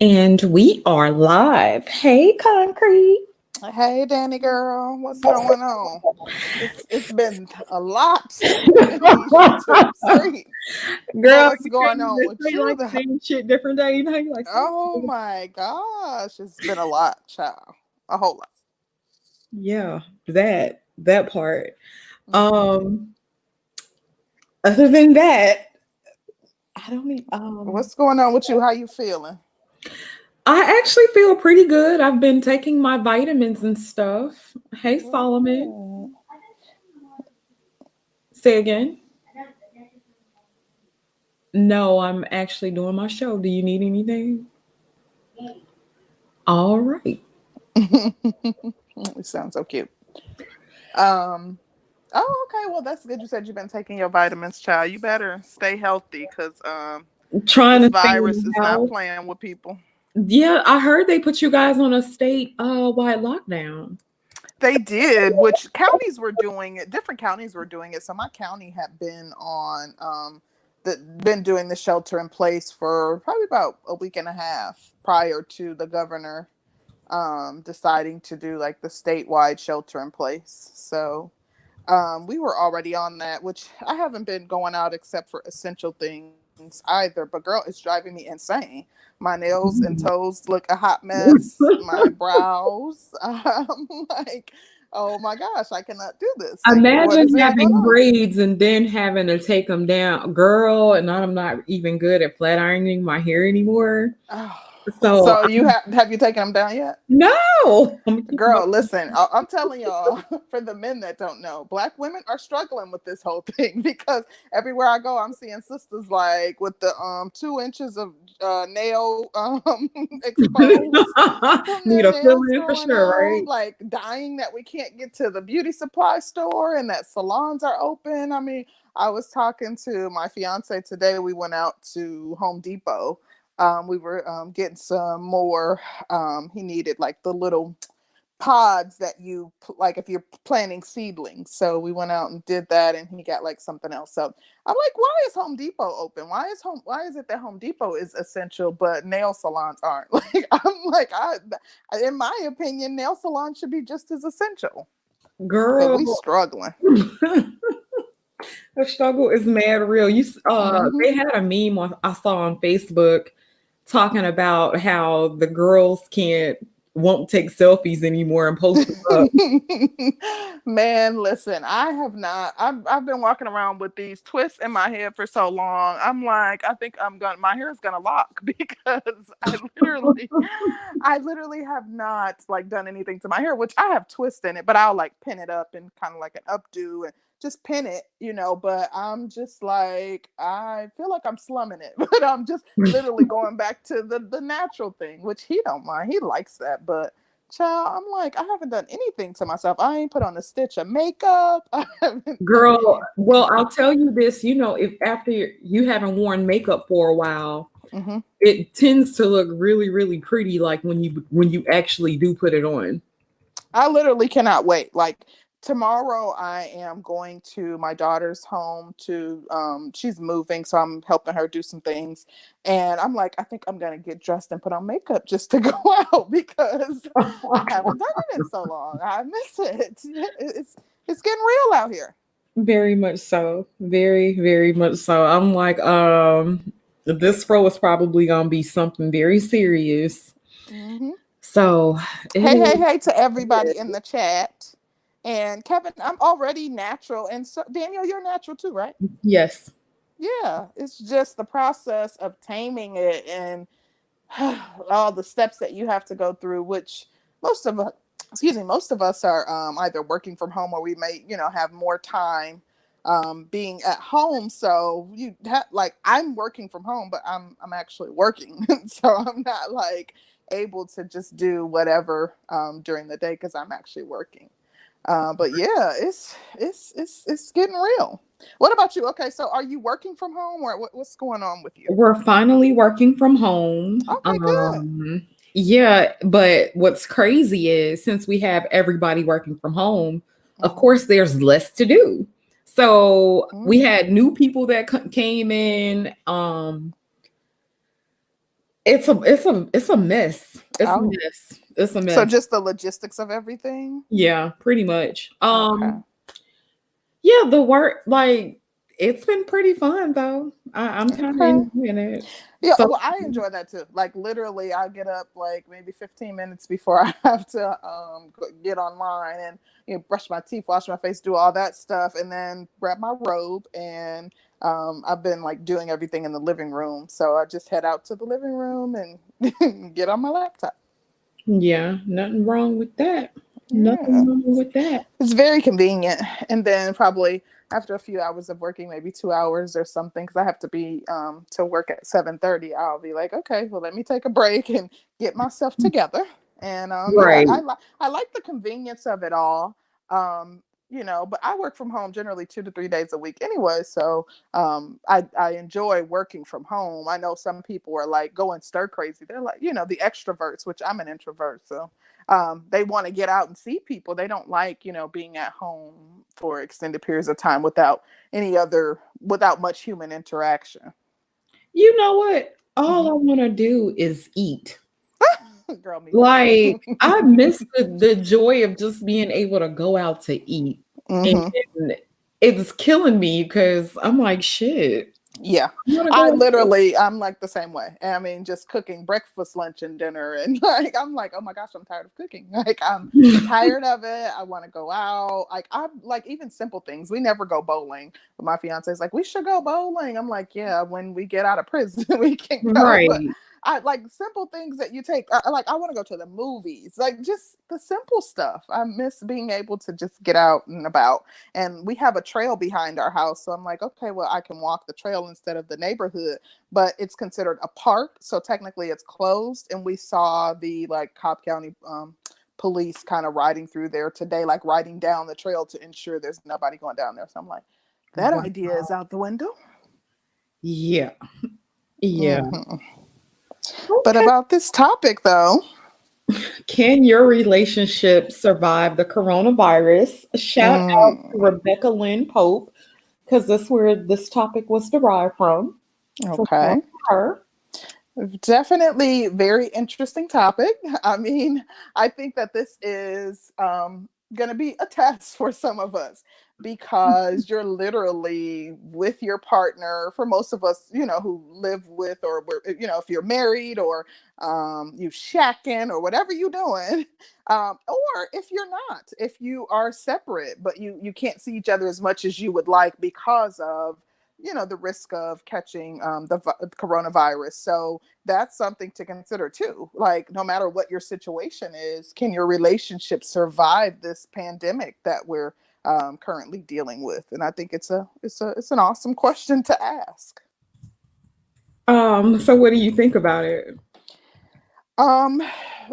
And we are live. Hey, Concrete. Hey, Danny girl, what's going on? It's been a lot in these YouTube streets. But Girl, what's you going can't on even with say you? like same shit different day. You know, you like, Oh my gosh, it's been a lot, child. A whole lot. yeah, that part. Mhm. Um, Other than that, I don't even, What's going on with you? How you feeling? I actually feel pretty good. I've been taking my vitamins and stuff. Hey, Solomon. Good. Say again. No, I'm actually doing my show. Do you need anything? All right. It sounds so cute. Um. Oh, okay. Well, that's good. You said you've been taking your vitamins, child. You better stay healthy, because Trying this to stay in virus the is not house. playing with people. Yeah, I heard they put you guys on a state wide lockdown. They did, which counties were doing it. Different counties were doing it. So my county had been on been doing the shelter in place for probably about a week and a half prior to the governor deciding to do like the statewide shelter in place. So we were already on that, which I haven't been going out except for essential things either. But girl, it's driving me insane. My nails and toes look a hot mess. My brows, like, oh my gosh, I cannot do this. Like, what is Imagine really going having on? braids and then having to take them down, girl. And I'm not even good at flat ironing my hair anymore. Oh. So So you have you taken them down yet? no, I'm gonna keep my. Girl, listen, I'm telling y'all, for the men that don't know, Black women are struggling with this whole thing, because everywhere I go, I'm seeing sisters like with the 2 inches of nail exposed from Need their a fill nails in for growing sure, out, right? like dying that we can't get to the beauty supply store and that salons are open. I mean, I was talking to my fiance today. We went out to Home Depot. We were getting some more. He needed like the little pods that you like if you're planting seedlings. So we went out and did that, and he got like something else. So I'm like, why is Home Depot open? Why is it that Home Depot is essential but nail salons aren't? Like, I'm like, in my opinion, nail salons should be just as essential. But Girl, we struggling. the struggle is mad real. Hmm. They had a meme I saw on Facebook talking about how the girls won't take selfies anymore and post them up. Man, listen, I have not. I've been walking around with these twists in my head for so long. I'm like, I think my hair is gonna lock because I literally have not like done anything to my hair, which I have twists in it, but I'll like pin it up and kind of like an updo and just pin it, but I'm just like, I feel like I'm slumming it, but I'm just literally going back to the natural thing, which he don't mind. He likes that, but child, I'm like, I haven't done anything to myself. I ain't put on a stitch of makeup. I haven't done Girl, well, I'll anything. tell you this, if after you haven't worn makeup for a while, Hmm. it tends to look really, really pretty like when you actually do put it on. I literally cannot wait. Like, tomorrow I am going to my daughter's home to she's moving, so I'm helping her do some things. And I'm like, I think I'm gonna get dressed and put on makeup just to go out, because I haven't done it in so long. I miss it. It's getting real out here. Very much so. Very, very much so. I'm like, this role is probably gonna be something very serious. Hmm. So it Hey, hey, is. hey to everybody in the chat. And Kevin, I'm already natural. And so, Daniel, you're natural too, right? Yes. Yeah. It's just the process of taming it and all the steps that you have to go through, which most of us, most of us are either working from home, or we may, have more time being at home. So like, I'm working from home, but I'm actually working. So I'm not like able to just do whatever during the day, because I'm actually working. But yeah, it's getting real. What about you? Okay, so are you working from home, or what's going on with you? We're finally working from home. Okay, good. Yeah, but what's crazy is since we have everybody working from home, of Hmm. course, there's less to do. So we Hmm. had new people that came in. It's a mess. It's a Oh, mess. It's a so mess. just the logistics of everything. Yeah, pretty much. Okay. Yeah, the work, like, it's been pretty fun though. I'm kind of Okay. enjoying it. Yeah, So well, I enjoy that too. Like literally, I get up like maybe 15 minutes before I have to get online and brush my teeth, wash my face, do all that stuff, and then grab my robe. And I've been like doing everything in the living room, so I just head out to the living room and get on my laptop. yeah, nothing wrong with that. Nothing Yeah. wrong with that. It's very convenient. And then probably after a few hours of working, maybe 2 hours or something, because I have to be to work at 7:30. I'll be like, okay, well, let me take a break and get myself together. And yeah, Right. I like the convenience of it all. But I work from home generally 2 to 3 days a week anyway. So I enjoy working from home. I know some people are like going stir crazy. They're like, the extroverts, which I'm an introvert. So they want to get out and see people. They don't like, being at home for extended periods of time without much human interaction. You know what? All Mhm. I want to do is eat. Girl, me too. Like, I miss the joy of just being able to go out to eat. And Hmm. it's killing me because I'm like, shit, Yeah, I want to go out. I'm like the same way. I mean, just cooking breakfast, lunch, and dinner, and like I'm like, oh my gosh, I'm tired of cooking. Like I'm tired of it. I want to go out. Like I'm like even simple things. We never go bowling, but my fiance is like, we should go bowling. I'm like, yeah, when we get out of prison, we can go. But Right. I like simple things that you take. Like I want to go to the movies. Like just the simple stuff. I miss being able to just get out and about. And we have a trail behind our house, so I'm like, okay, well, I can walk the trail instead of the neighborhood, but it's considered a park, so technically it's closed. And we saw the like Cobb County police kind of riding through there today, like riding down the trail to ensure there's nobody going down there. So I'm like, that Wow. idea is out the window. Yeah. Yeah. Hmm. But Okay. about this topic though. Can your relationship survive the coronavirus? Shout out to mm, Rebecca Lynn Pope, because that's where this topic was derived from. So shout out okay, to her. definitely very interesting topic. I mean, I think that this is going to be a test for some of us because you're literally with your partner. For most of us, who live with or if you're married or you shacking or whatever you're doing, or if you're not, if you are separate, but you can't see each other as much as you would like because of the risk of catching coronavirus. So that's something to consider too. Like no matter what your situation is, can your relationship survive this pandemic that we're currently dealing with? And I think it's an awesome question to ask. So what do you think about it? Um,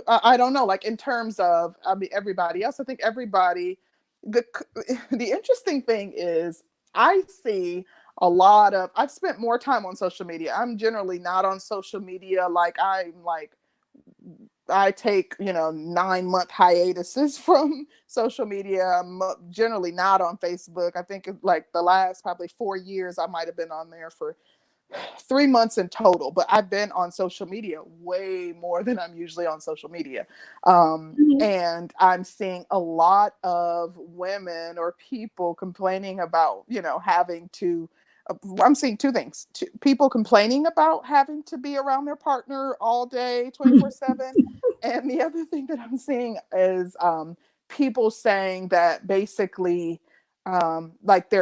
I don't know. Like in terms of, I mean, everybody else. I think everybody. The the interesting thing is, I see a lot of. I've spent more time on social media. I'm generally not on social media. I take 9-month hiatuses from social media. I'm generally not on Facebook. I think like the last probably 4 years, I might have been on there for 3 months in total, but I've been on social media way more than I'm usually on social media. Mhm. And I'm seeing a lot of women or people complaining about, having to. I'm seeing two things. People complaining about having to be around their partner all day, 24/7. And the other thing that I'm seeing is people saying that basically, like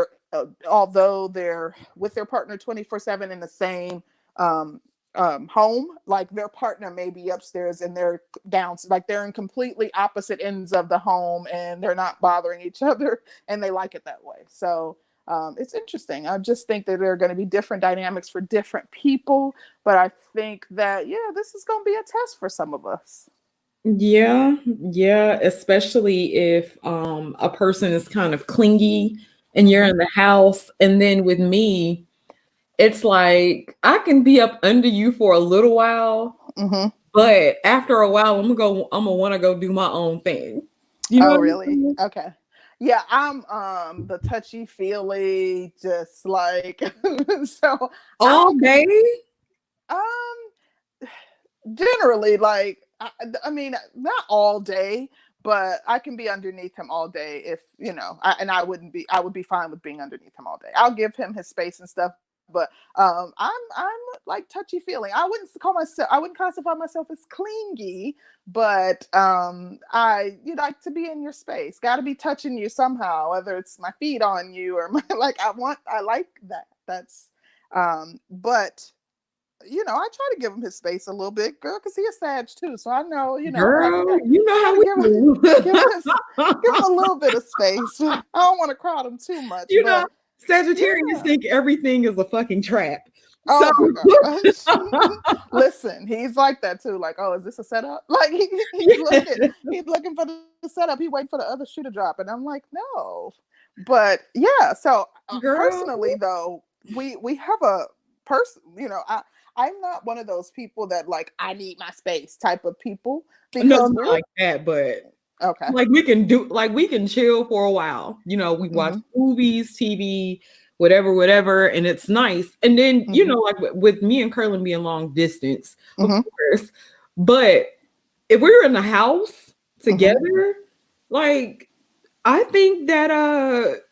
although they're with their partner 24/7 in the same um, home, like their partner may be upstairs and they're down, like they're in completely opposite ends of the home and they're not bothering each other and they like it that way. So it's interesting. I just think that there are going to be different dynamics for different people, but I think that, yeah, this is going to be a test for some of us. Yeah, yeah, especially if a person is kind of clingy and you're Hmm. in the house. And then with me, it's like I can be up under you for a little while, Hmm. but after a while I'm gonna want to go do my own thing. You know Oh, what I'm really? saying? Okay. Yeah, I'm the touchy feely, just like so All I'll day? um generally, like, I mean, not all day, but I can be underneath him all day if, you know, I would be fine with being underneath him all day. I'll give him his space and stuff, but I'm like touchy feeling. I wouldn't classify myself as clingy, but I you like to be in your space. Got to be touching you somehow, whether it's my feet on you or like I like that. That's but you know, I try to give him his space a little bit, girl, because he's a Sag too. So I know, you know, Girl, you know how we do. give him a little bit of space. I don't want to crowd him too much, You know, but Sagittarius think everything is a fucking trap. oh my gosh. Listen, he's like that too. Like, oh, is this a setup? Like he's looking for the setup. He waiting for the other shoe to drop. And I'm like, no. But yeah, so personally though, we have a person, you know, I'm not one of those people that like I need my space type of people, because we're like that, but okay. Like we can chill for a while. You know, we watch movies, TV, whatever, and it's nice. And then, you know, like with me and Curlin being long distance, of course. But if we were in the house together, like I think that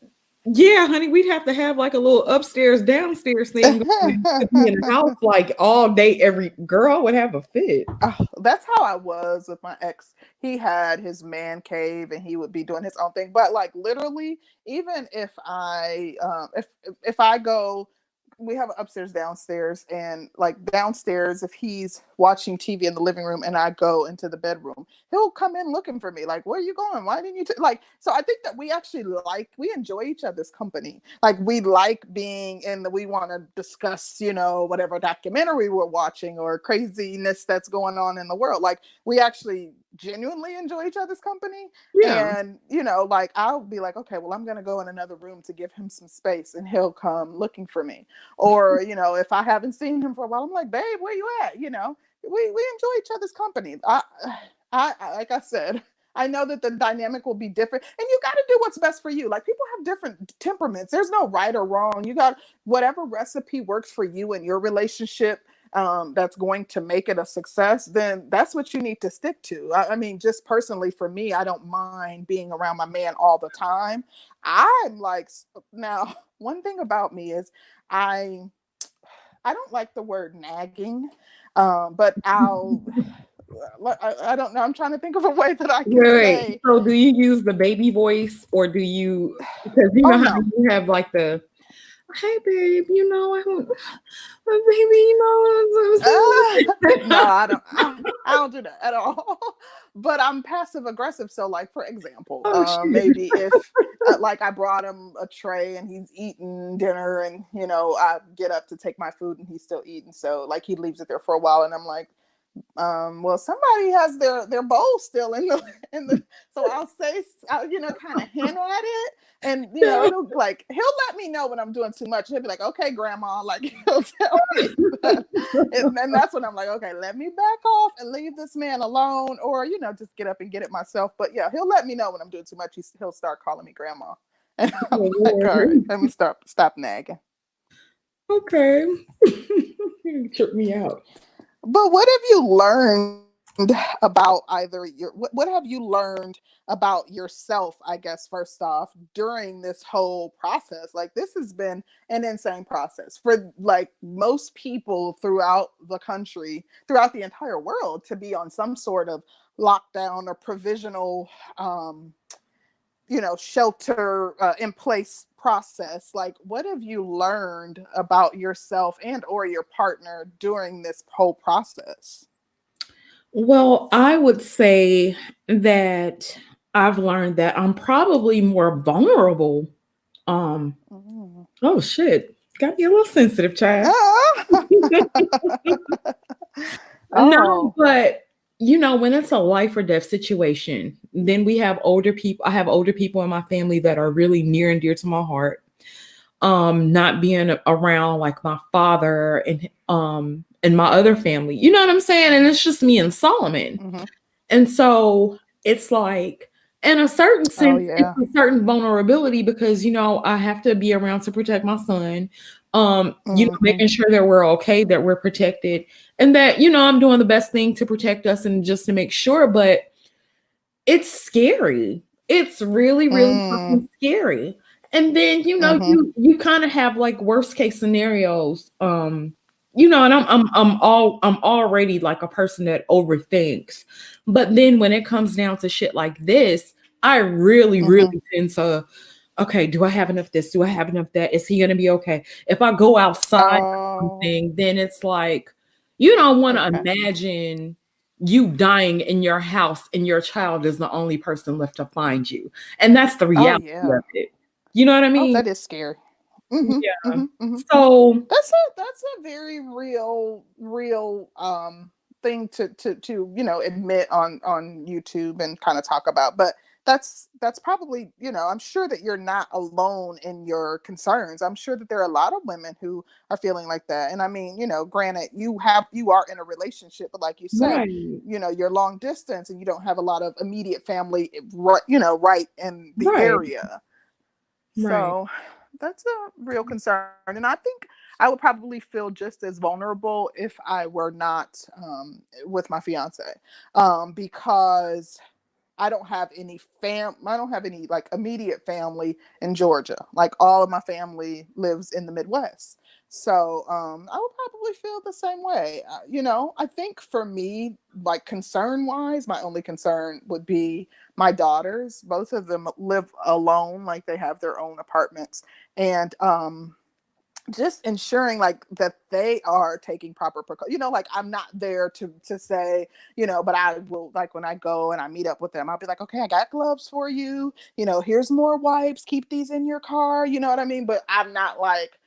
yeah, honey, we'd have to have like a little upstairs, downstairs thing to be in the house like all day. Every girl would have a fit. Oh, that's how I was with my ex. He had his man cave and he would be doing his own thing. But like literally, even if I go, we have upstairs, downstairs, and like downstairs, if he's watching TV in the living room and I go into the bedroom, he'll come in looking for me. Like, where are you going? Why didn't you like? So I think that we actually we enjoy each other's company. Like we like being we want to discuss, you know, whatever documentary we're watching or craziness that's going on in the world. Like we actually genuinely enjoy each other's company. And you know, like I'll be like, okay, well, I'm gonna go in another room to give him some space and he'll come looking for me. Or, you know, if I haven't seen him for a while, I'm like, babe, where you at? You know, we enjoy each other's company. I like I said, I know that the dynamic will be different, and you got to do what's best for you. Like people have different temperaments. There's no right or wrong. You got whatever recipe works for you and your relationship. That's going to make it a success, then that's what you need to stick to. I mean, just personally for me, I don't mind being around my man all the time. I'm like, now, one thing about me is I don't like the word nagging, but I don't know. I'm trying to think of a way that I can say. So do you use the baby voice, or do you, because you know how you have like the, hey babe, you know, I don't, baby, you know, no, I don't do that at all. But I'm passive aggressive. So like, for example, maybe if like I brought him a tray and he's eating dinner and, you know, I get up to take my food and he's still eating. So like he leaves it there for a while and I'm like, well, somebody has their bowl still in the so I'll say, you know, kind of hint at it, and you know, it'll like he'll let me know when I'm doing too much. He'll be like, okay, grandma, like he'll tell me that. And that's when I'm like, okay, let me back off and leave this man alone, or you know, just get up and get it myself. But yeah, he'll let me know when I'm doing too much. He'll start calling me grandma, and I'm like, all right, let me stop nagging. Okay. You tripped me out. But what have you learned about what have you learned about yourself, I guess, first off, during this whole process? Like, this has been an insane process for like most people throughout the country, throughout the entire world, to be on some sort of lockdown or provisional, you know, shelter in place process. Like, what have you learned about yourself and or your partner during this whole process? Well, I would say that I've learned that I'm probably more vulnerable. Oh shit, got me a little sensitive, child. No, but you know, when it's a life or death situation, then we have older people. I have older people in my family that are really near and dear to my heart. Not being around like my father and my other family, you know what I'm saying? And it's just me and Solomon. And so it's like, in a certain sense, it's a certain vulnerability because, you know, I have to be around to protect my son. You know, making sure that we're okay, that we're protected. and that, you know, I'm doing the best thing to protect us and just to make sure, but it's scary. It's really, really fucking scary. And then, you know, you kind of have like worst case scenarios. You know, and I'm already like a person that overthinks. But then when it comes down to shit like this, I really, really tend to, okay, do I have enough this? Do I have enough that? Is he gonna be okay? If I go outside or something, then it's like you don't want to imagine you dying in your house and your child is the only person left to find you. And that's the reality of it. You know what I Oh, mean? that is scary. Yeah. So That's a very real thing to you know admit on YouTube and kind of talk about. But that's probably, you know, I'm sure that you're not alone in your concerns. I'm sure that there are a lot of women who are feeling like that. And I mean, you know, granted, you are in a relationship, but like you said, right, you know, you're long distance and you don't have a lot of immediate family right, you know, right in the right, area. right. So that's a real concern. And I think I would probably feel just as vulnerable if I were not with my fiance, because I don't have any like immediate family in Georgia. Like all of my family lives in the Midwest. So I would probably feel the same way. You know, I think for me, like concern wise, my only concern would be my daughters. Both of them live alone, like they have their own apartments. And just ensuring like that they are taking proper precautions. You know, like I'm not there to say, you know, but I will, like when I go and I meet up with them, I'll be like, okay, I got gloves for you, you know, here's more wipes, keep these in your car, you know what I mean? But I'm not like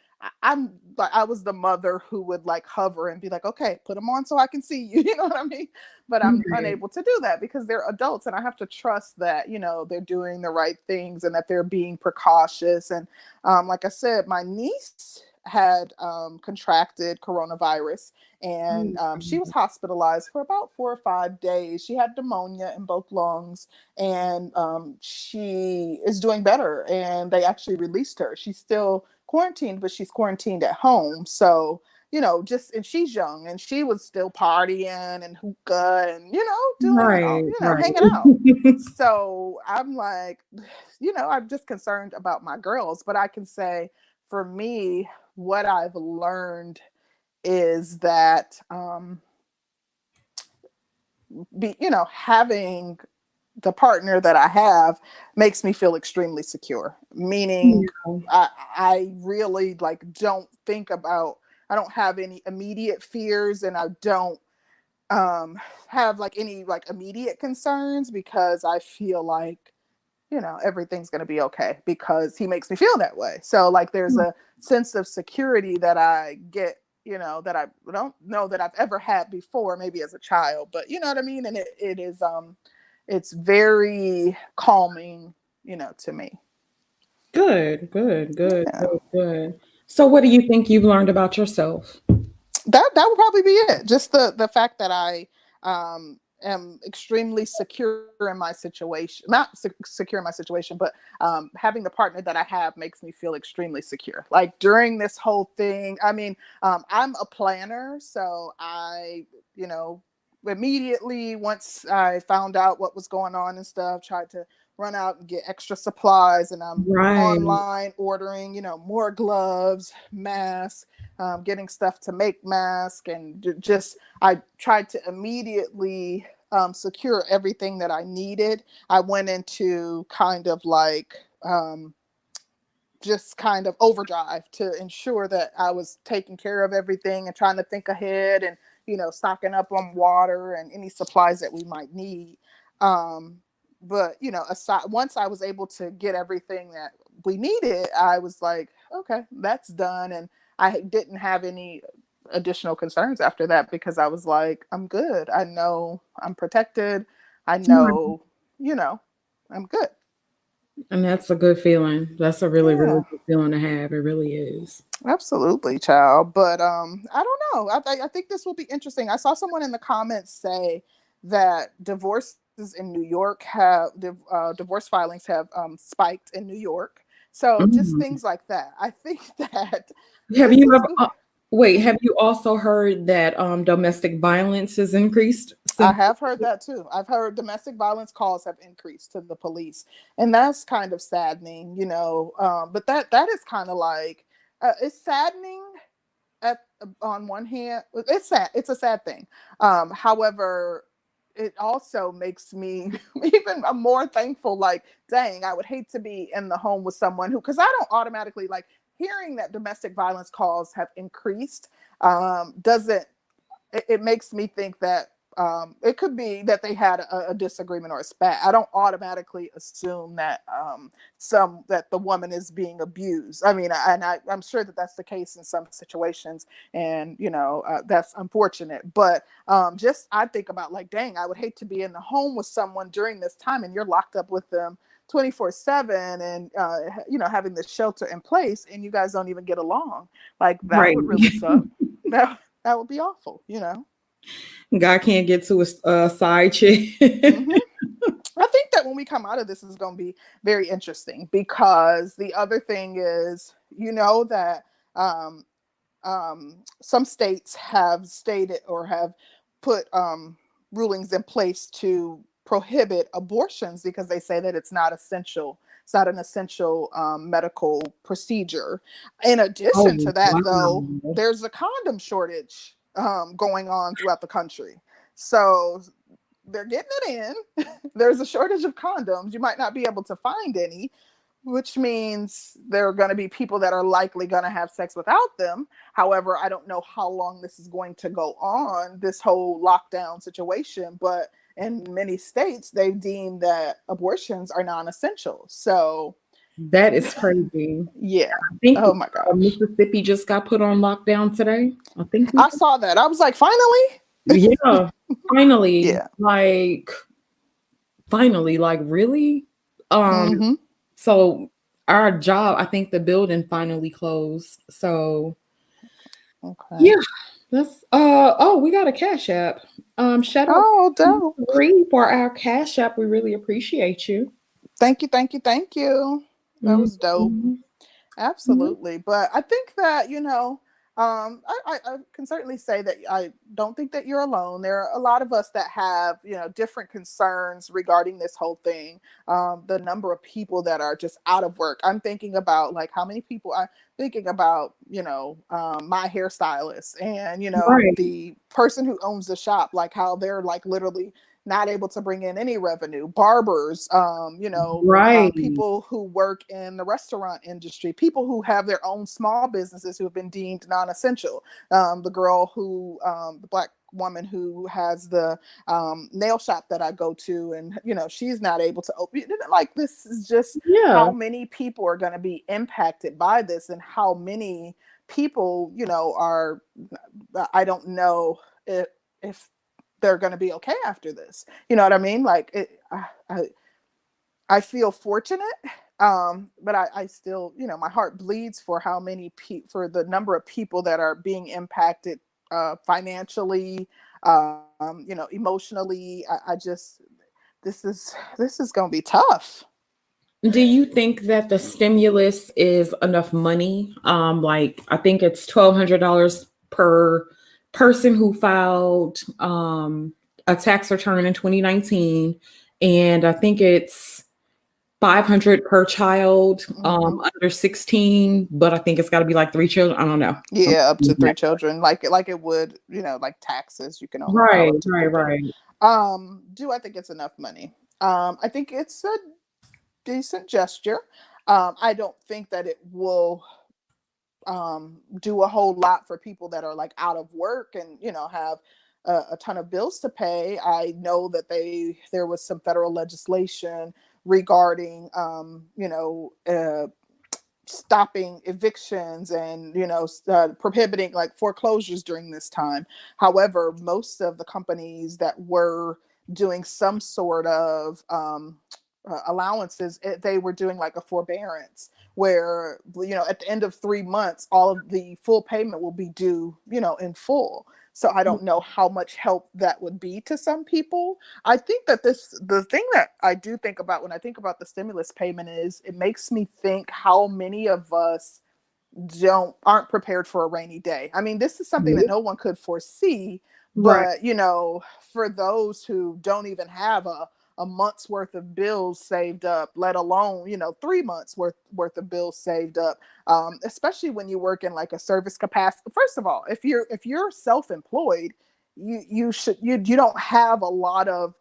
I'm like I was the mother who would like hover and be like, okay, put them on so I can see you, you know what I mean? But I'm Right. unable to do that because they're adults and I have to trust that, you know, they're doing the right things and that they're being precautious. And like I said, my niece had contracted coronavirus and she was hospitalized for about 4 or 5 days. She had pneumonia in both lungs and she is doing better and they actually released her. She's still quarantined, but she's quarantined at home. So, you know, just, and she's young and she was still partying and hookah and, you know, doing all, Right, you know, right. hanging out. So I'm like, you know, I'm just concerned about my girls, but I can say for me, what I've learned is that you know, having the partner that I have makes me feel extremely secure. Meaning, Yeah. I really like don't think about. I don't have any immediate fears, and I don't have like any like immediate concerns because I feel like, you know, everything's going to be okay because he makes me feel that way. So like there's a sense of security that I get, you know, that I don't know that I've ever had before, maybe as a child, but you know what I mean? And it is it's very calming, you know, to me. Good, good, good, Yeah. good, good. So what do you think you've learned about yourself? That would probably be it. Just the fact that I am extremely secure in my situation, not secure in my situation, but having the partner that I have makes me feel extremely secure. Like during this whole thing, I mean, I'm a planner, so I, you know, immediately once I found out what was going on and stuff, tried to run out and get extra supplies, and I'm Right. online ordering, you know, more gloves, masks, getting stuff to make masks, and just I tried to immediately secure everything that I needed. I went into kind of like just kind of overdrive to ensure that I was taking care of everything and trying to think ahead and, you know, stocking up on water and any supplies that we might need. Um, but you know, aside, once I was able to get everything that we needed, I was like, okay, that's done. And I didn't have any additional concerns after that because I was like, I'm good. I know I'm protected. I Right. know, you know, I'm good. And that's a good feeling. That's a really, really Yeah. good feeling to have. It really is. Absolutely, child. But I don't know. I think this will be interesting. I saw someone in the comments say that divorces in New York have divorce filings have spiked in New York. So just Mhm. things like that. I think that Have this you is ever? good. Wait, have you also heard that domestic violence has increased I since? have heard that too. I've heard domestic violence calls have increased to the police, and that's kind of saddening, you know. But that is kind of like it's saddening at on one hand. It's sad. It's a sad thing. However, it also makes me even more thankful. Like, dang, I would hate to be in the home with someone who, because I don't automatically like hearing that domestic violence calls have increased. Doesn't it makes me think that it could be that they had a disagreement or a spat. I don't automatically assume that that the woman is being abused. I mean, I'm sure that that's the case in some situations, and you know that's unfortunate. But just I think about like, dang, I would hate to be in the home with someone during this time, and you're locked up with them 24/7, and you know having this shelter in place, and you guys don't even get along. Like that Right. would really suck. That would be awful, you know. God can't get to a side chick. Hmm. I think that when we come out of this, is going to be very interesting because the other thing is, you know, that um, some states have stated or have put rulings in place to prohibit abortions because they say that it's not essential. It's not an essential medical procedure. In addition Oh, to that, though, wow. there's a condom shortage going on throughout the country. So they're getting it in. There's a shortage of condoms. You might not be able to find any, which means there are going to be people that are likely going to have sex without them. However, I don't know how long this is going to go on, this whole lockdown situation, but in many states, they've deemed that abortions are non essential. So, That is crazy. yeah. I think Oh my gosh. Mississippi just got put on lockdown today. I think we, I saw that. I was like, finally? yeah, finally, Yeah. like really. Um, Mm-hmm. so our job, I think the building finally closed. So Okay. yeah, that's oh, we got a cash app. Shout out Oh, to dope. Bree for our cash app. We really appreciate you. Thank you. Thank you. Thank you. That was dope. Mhm. Absolutely. But I think that, you know, I can certainly say that I don't think that you're alone. There are a lot of us that have, you know, different concerns regarding this whole thing. The number of people that are just out of work. I'm thinking about like how many people I'm thinking about, you know, my hairstylist and, you know, Right, the person who owns the shop, like how they're like literally not able to bring in any revenue. Barbers, you know, right. people who work in the restaurant industry, people who have their own small businesses who have been deemed non-essential. The girl who, the black woman who has the nail shop that I go to, and you know she's not able to open. Like this is just how Yeah, many people are going to be impacted by this, and how many people, you know, are. I don't know if they're going to be okay after this. You know what I mean? Like I feel fortunate, but I still, you know, my heart bleeds for how many for the number of people that are being impacted financially, you know, emotionally. I just this is going to be tough. do you think that the stimulus is enough money? Like I think it's $1,200 per person who filed a tax return in 2019, and I think it's 500 per child Hmm. under 16, but I think it's got to be like three children. I don't know. Yeah, up to three children, like it would, you know, like taxes. You can only file Right, up to right, three children. right. Do I think it's enough money? I think it's a decent gesture. I don't think that it will do a whole lot for people that are like out of work and you know have a ton of bills to pay. I know that there was some federal legislation regarding you know stopping evictions and you know prohibiting like foreclosures during this time. However, most of the companies that were doing some sort of allowances, they were doing like a forbearance where you know at the end of 3 months all of the full payment will be due, you know, in full. So I don't know how much help that would be to some people. I think that the thing that I do think about when I think about the stimulus payment is it makes me think how many of us aren't prepared for a rainy day. I mean, this is something that no one could foresee, Right. but for those who don't even have a month's worth of bills saved up, let alone 3 months worth of bills saved up, especially when you work in like a service capacity. First of all, if you're self-employed, you don't have a lot of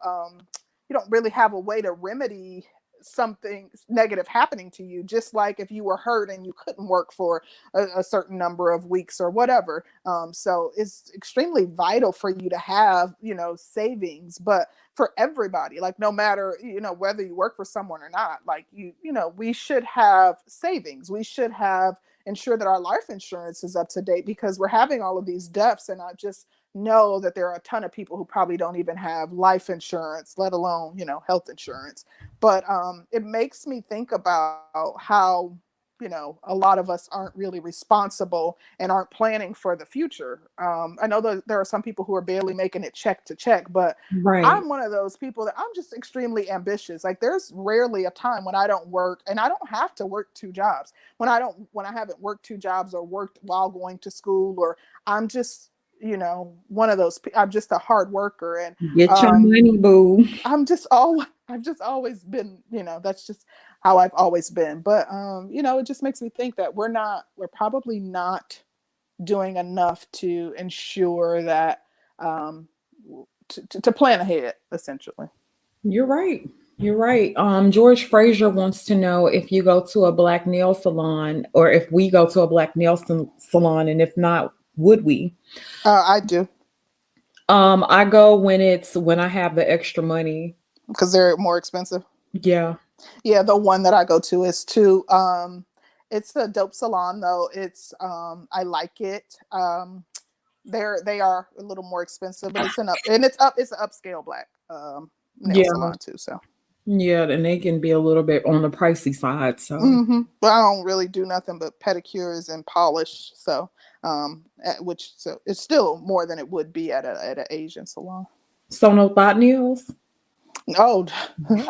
you don't really have a way to remedy something negative happening to you, just like if you were hurt and you couldn't work for a certain number of weeks or whatever. So it's extremely vital for you to have savings, but for everybody, like no matter whether you work for someone or not, like we should have savings. We should have ensure that our life insurance is up to date, because we're having all of these deaths, and I just know that there are a ton of people who probably don't even have life insurance, let alone health insurance. But it makes me think about how a lot of us aren't really responsible and aren't planning for the future. I know that there are some people who are barely making it check to check, but Right. I'm one of those people that I'm just extremely ambitious. Like there's rarely a time when I don't work, and I don't have to work two jobs. When I haven't worked two jobs or worked while going to school, or I'm just one of those. I'm just a hard worker, and Get your money, boo. I've just always been, that's just how I've always been. But it just makes me think that we're probably not doing enough to ensure that to plan ahead, essentially. You're right. You're right. George Fraser wants to know if you go to a black nail salon, or if we go to a black nail salon, and if not, would we? I do, I go when I have the extra money. because they're more expensive. Yeah. Yeah, the one that I go to is too. It's a dope salon though. I like it. They are a little more expensive, but it's an upscale black nail Yeah. salon too. So Yeah, and they can be a little bit on the pricey side. So but I don't really do nothing but pedicures and polish. So so it's still more than it would be at an Asian salon. no thought nails. Oh,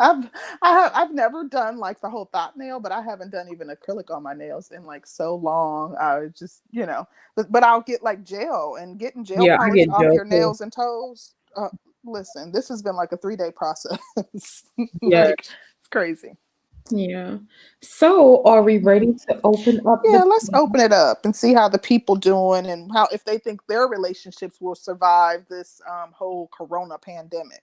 I've never done like the whole thought nail, but I haven't done even acrylic on my nails in like so long. I just but I'll get like gel, and getting gel Yeah, I polish get off gel your too. nails and toes. Listen, this has been like a 3-day process. Yeah. Like it's crazy. Yeah. So are we ready to open up Yeah, the let's open it up and see how the people doing, and how if they think their relationships will survive this whole corona pandemic.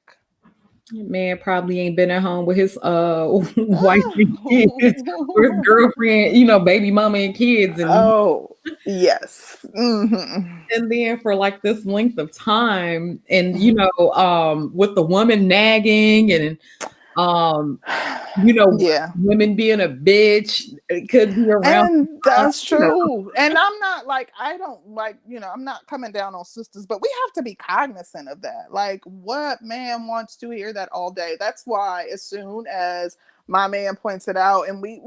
man probably ain't been at home with his wife and kids, or his Oh, girlfriend, baby mama and kids, and oh yes. Hmm. and then for like this length of time, and with the woman nagging, and um Yeah. women being a bitch, it could be around And time, that's true. And I'm not like, I don't like, I'm not coming down on sisters, but we have to be cognizant of that. Like, what man wants to hear that all day? That's why, as soon as my man points it out, and we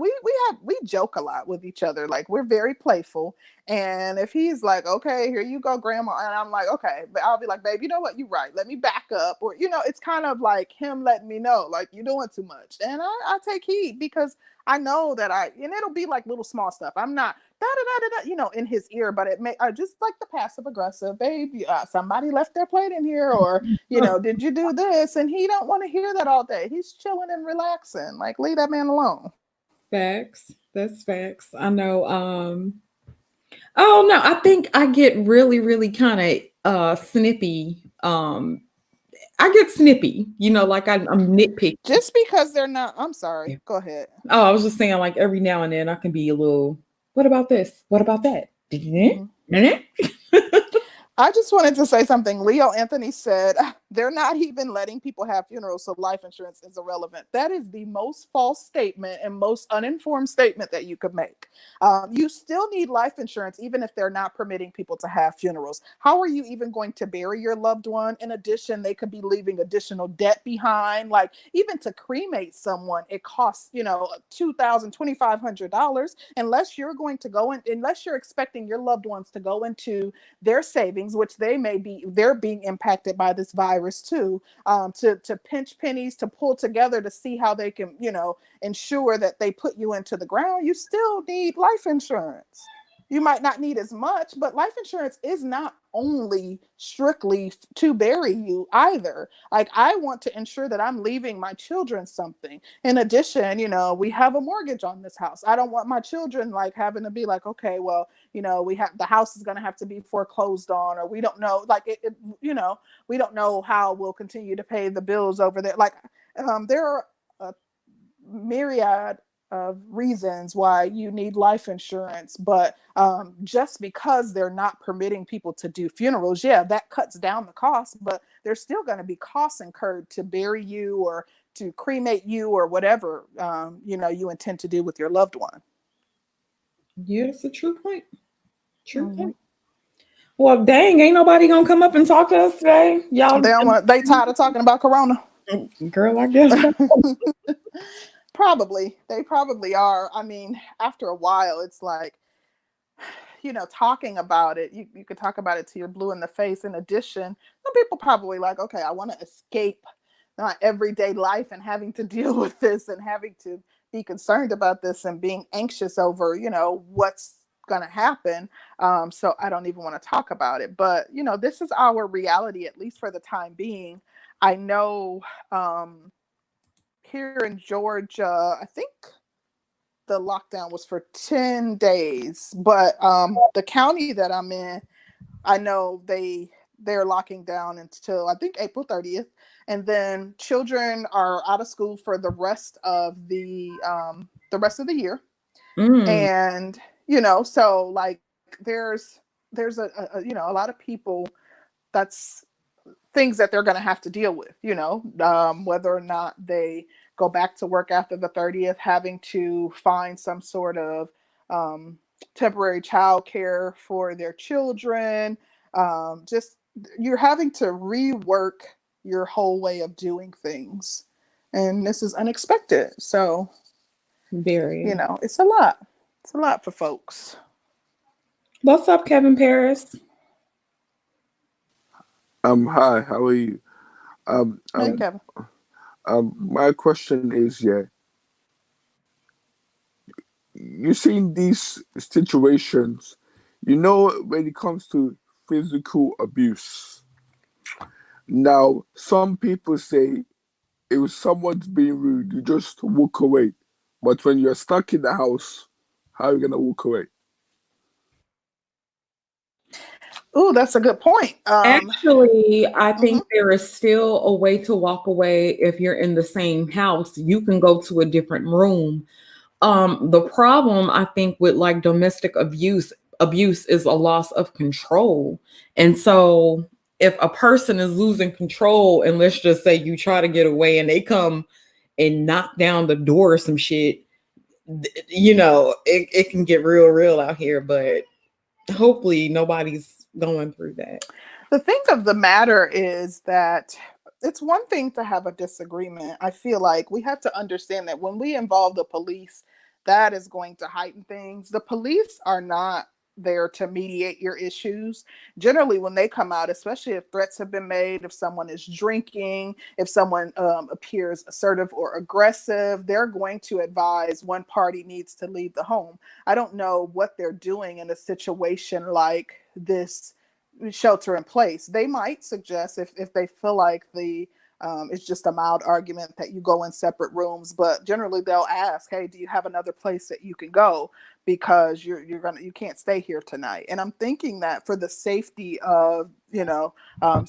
joke a lot with each other, like we're very playful. And if he's like, okay, here you go, grandma, and I'm like, okay, but I'll be like, babe, you know what, you're right, let me back up. Or it's kind of like him letting me know, like, you're doing too much. And I take heed, because I know that and it'll be like little small stuff. I'm not da da da da in his ear, but it may I just like the passive aggressive, babe. Somebody left their plate in here, or did you do this? And he don't want to hear that all day. He's chilling and relaxing. Like, leave that man alone. facts. That's facts. I know. Oh no, I think I get really, really kind of snippy. I get snippy, like I'm nitpicky. Just because they're not. I'm sorry. Go ahead. Oh, I was just saying, like every now and then I can be a little, what about this? What about that? Did you? Mhm. I just wanted to say something. Leo Anthony said they're not even letting people have funerals, so life insurance is irrelevant. That is the most false statement and most uninformed statement that you could make. You still need life insurance, even if they're not permitting people to have funerals. How are you even going to bury your loved one? In addition, they could be leaving additional debt behind. Like, even to cremate someone, it costs, $2,000, $2,500, unless you're going to unless you're expecting your loved ones to go into their savings, which they're being impacted by this virus too, to pinch pennies, to pull together to see how they can ensure that they put you into the ground. You still need life insurance. you might not need as much, but life insurance is not only strictly to bury you either. Like, I want to ensure that I'm leaving my children something. In addition, we have a mortgage on this house. I don't want my children like having to be like, okay, well, we have, the house is going to have to be foreclosed on, or we don't know, like we don't know how we'll continue to pay the bills over there. Like, there are a myriad of reasons why you need life insurance, but just because they're not permitting people to do funerals, yeah, that cuts down the cost, but there's still going to be costs incurred to bury you or to cremate you or whatever you intend to do with your loved one. Yeah, it's a true point. True point. Well, dang, ain't nobody gonna come up and talk to us today, y'all. They tired of talking about Corona. Girl, I guess. They probably are. I mean, after a while, it's like, talking about it, you could talk about it till you're blue in the face. In addition, some people probably like, okay, I want to escape my everyday life and having to deal with this and having to be concerned about this and being anxious over, what's going to happen. So I don't even want to talk about it. But, this is our reality, at least for the time being. I know here in Georgia, I think the lockdown was for 10 days, but the county that I'm in, I know they're locking down until I think April 30th, and then children are out of school for the rest of the year. And so like there's a lot of people, that's things that they're going to have to deal with, whether or not they go back to work after the 30th, having to find some sort of temporary child care for their children. Just you're having to rework your whole way of doing things. And this is unexpected. So, very, it's a lot. It's a lot for folks. What's up, Kevin Paris? Hi, how are you? Hey, Kevin. My question is, you've seen these situations, when it comes to physical abuse. Now, some people say if someone's being rude, you just walk away. But when you're stuck in the house, how are you gonna walk away? Oh, that's a good point. Actually, I think there is still a way to walk away if you're in the same house. You can go to a different room. The problem, I think, with like domestic abuse is a loss of control. And so if a person is losing control, and let's just say you try to get away and they come and knock down the door or some shit, it can get real out here. But hopefully nobody's going through that. The thing of the matter is that it's one thing to have a disagreement. I feel like we have to understand that when we involve the police, that is going to heighten things. The police are not there to mediate your issues. Generally, when they come out, especially if threats have been made, if someone is drinking, if someone appears assertive or aggressive, they're going to advise one party needs to leave the home. I don't know what they're doing in a situation like this shelter in place. They might suggest, if they feel like it's just a mild argument, that you go in separate rooms, but generally they'll ask, hey, do you have another place that you can go, because you can't stay here tonight. And I'm thinking that for the safety of a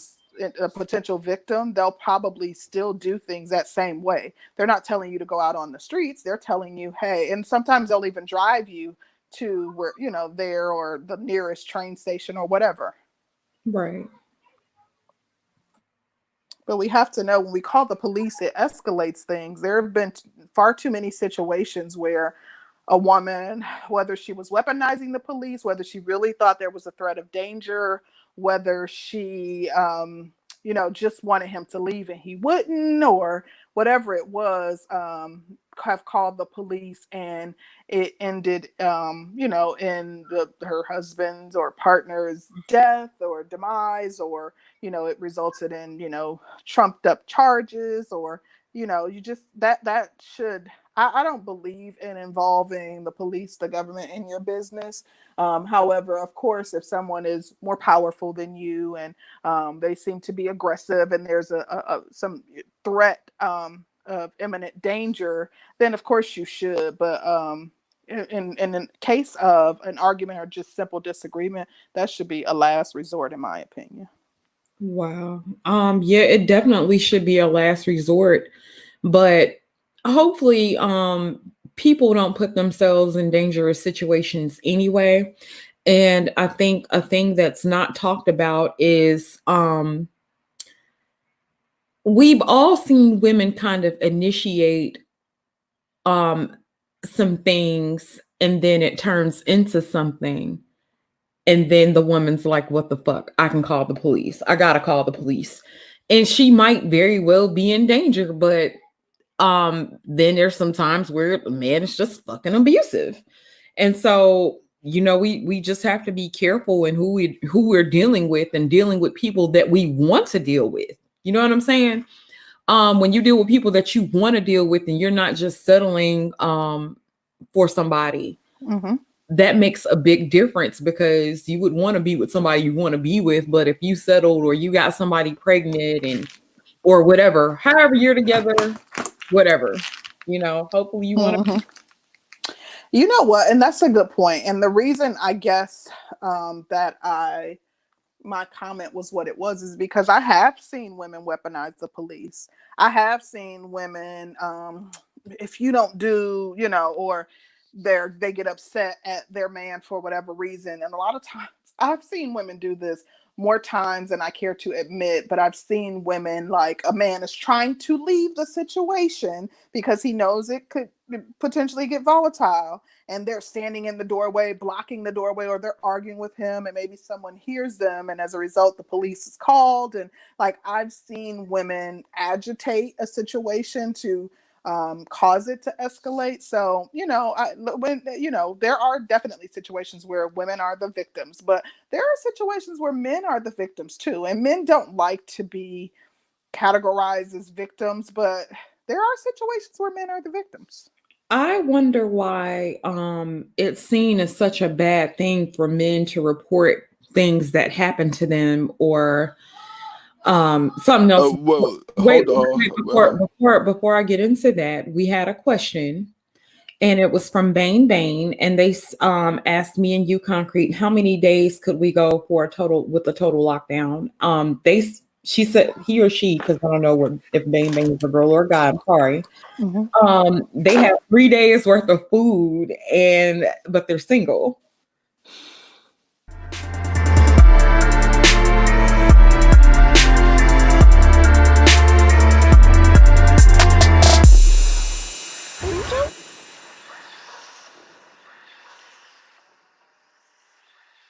potential victim, they'll probably still do things that same way. They're not telling you to go out on the streets. They're telling you, hey, and sometimes they'll even drive you to where there, or the nearest train station or whatever. Right. But we have to know, when we call the police, it escalates things. There have been far too many situations where a woman, whether she was weaponizing the police, whether she really thought there was a threat of danger, whether she, just wanted him to leave and he wouldn't, or whatever it was, have called the police, and it ended, in her husband's or partner's death or demise, or, it resulted in, trumped up charges, or, you just that should, I don't believe in involving the police, the government in your business. However, of course, if someone is more powerful than you and they seem to be aggressive and there's some threat of imminent danger, then of course you should. But in the case of an argument or just simple disagreement, that should be a last resort, in my opinion. Wow. Yeah, it definitely should be a last resort, but hopefully people don't put themselves in dangerous situations anyway. And I think a thing that's not talked about is we've all seen women kind of initiate some things and then it turns into something. And then the woman's like, what the fuck? I can call the police. I gotta call the police. And she might very well be in danger, but then there's some times where the man is just fucking abusive. And so, you know, we just have to be careful in who we're dealing with and dealing with people that we want to deal with. You know what I'm saying? When you deal with people that you want to deal with and you're not just settling for somebody, that makes a big difference, because you would want to be with somebody you want to be with. But if you settled or you got somebody pregnant and or whatever, however you're together, whatever, you know, hopefully you want to. You know what? And that's a good point. And the reason I guess that my comment was what it was is because I have seen women weaponize the police. I have seen women, if you don't do, you know, or they get upset at their man for whatever reason. And a lot of times I've seen women do this more times than I care to admit, but I've seen women, like a man is trying to leave the situation because he knows it could potentially get volatile, and they're standing in the doorway, blocking the doorway, or they're arguing with him, and maybe someone hears them, and as a result the police is called. And like, I've seen women agitate a situation to cause it to escalate. So, you know, there are definitely situations where women are the victims, but there are situations where men are the victims too. And men don't like to be categorized as victims, but there are situations where men are the victims. I wonder why it's seen as such a bad thing for men to report things that happen to them, or something else. Before I get into that, we had a question, and it was from Bane, and they asked me and you, Concrete, how many days could we go for a total lockdown? She said, he or she, because I don't know if Bane is a girl or a guy. I'm sorry. They have 3 days worth of food, but they're single.